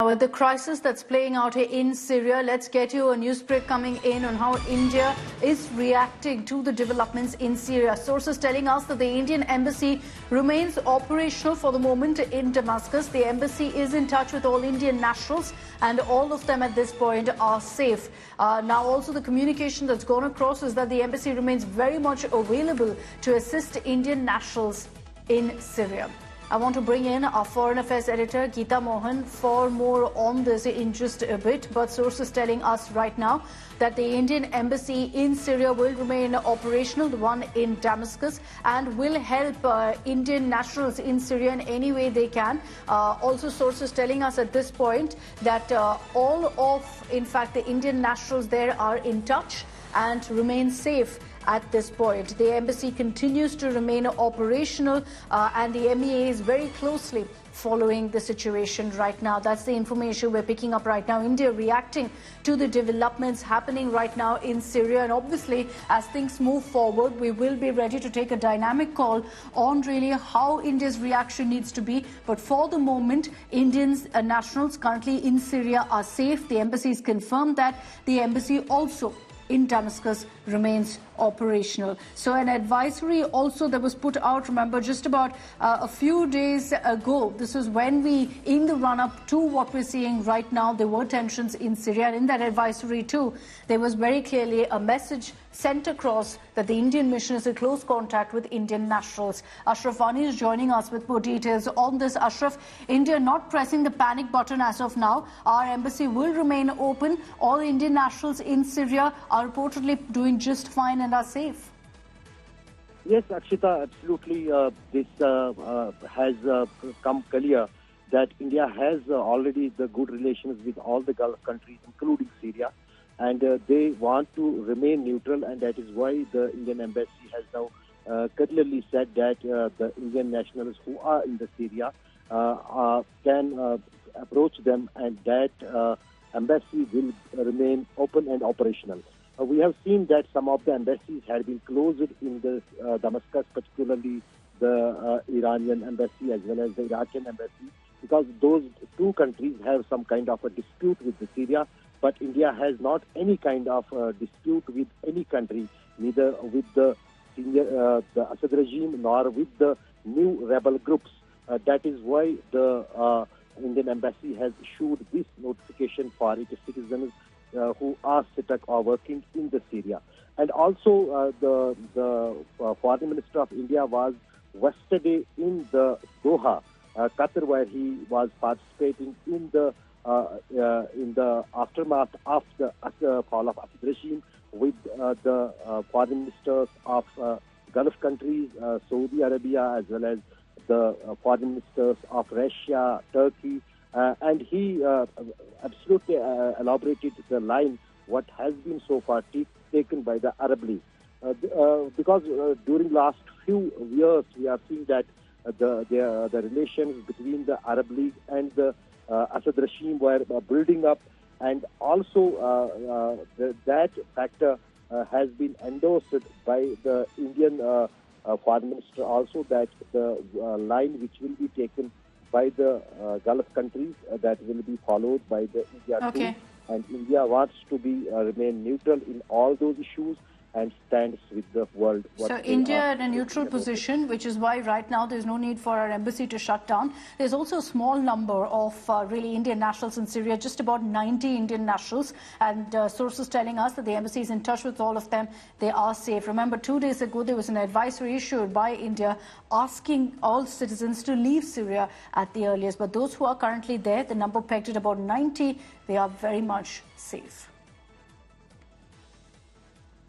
with the crisis that's playing out in Syria, let's get you a news break coming in on how India is reacting to the developments in Syria. Sources telling us that the Indian embassy remains operational for the moment in Damascus. The embassy is in touch with all Indian nationals and all of them at this point are safe. Now also the communication that's gone across is that the embassy remains very much available to assist Indian nationals in Syria. I want to bring in our Foreign Affairs editor, Geeta Mohan, for more on this in just a bit. But sources telling us right now that the Indian embassy in Syria will remain operational, the one in Damascus, and will help Indian nationals in Syria in any way they can. Also, sources telling us at this point that all of, in fact, the Indian nationals there are in touch and remain safe. At this point, the embassy continues to remain operational and the MEA is very closely following the situation right now. That's the information we're picking up right now. India reacting to the developments happening right now in Syria. And obviously, as things move forward, we will be ready to take a dynamic call on really how India's reaction needs to be. But for the moment, Indian nationals currently in Syria are safe. The embassy has confirmed that. The embassy also in Damascus remains operational. So an advisory also that was put out, remember, just about a few days ago. This is when we, in the run-up to what we're seeing right now, there were tensions in Syria. And in that advisory too, there was very clearly a message sent across that the Indian mission is in close contact with Indian nationals. Ashraf Wani is joining us with more details on this. Ashraf, India not pressing the panic button as of now. Our embassy will remain open. All Indian nationals in Syria are reportedly doing just fine and are safe. Yes, Akshita, absolutely. This has come clear that India has already the good relations with all the Gulf countries, including Syria. And they want to remain neutral, and that is why the Indian embassy has now clearly said that the Indian nationals who are in the Syria can approach them, and that embassy will remain open and operational. We have seen that some of the embassies had been closed in the Damascus, particularly the Iranian embassy as well as the Iraqi embassy, because those two countries have some kind of a dispute with the Syria. But India has not any kind of dispute with any country, neither with the Assad regime nor with the new rebel groups. That is why the Indian embassy has issued this notification for its citizens who are stuck or working in the Syria. And also the Foreign Minister of India was yesterday in the Doha, Qatar, where he was participating in the aftermath of the fall of Assad regime with the foreign ministers of Gulf countries, Saudi Arabia, as well as the foreign ministers of Russia, Turkey, and he absolutely elaborated the line what has been so far taken by the Arab League. Because during last few years we are seeing that the relations between the Arab League and the Assad regime were building up, and also that factor has been endorsed by the Indian foreign minister also, that the line which will be taken by the Gulf countries that will be followed by the India too. And India wants to be remain neutral in all those issues and stands with the world. So India in a neutral position, which is why right now there's no need for our embassy to shut down. There's also a small number of really Indian nationals in Syria, just about 90 Indian nationals, and sources telling us that the embassy is in touch with all of them. They are safe. Remember, 2 days ago there was an advisory issued by India asking all citizens to leave Syria at the earliest. But those who are currently there, the number pegged at about 90, they are very much safe.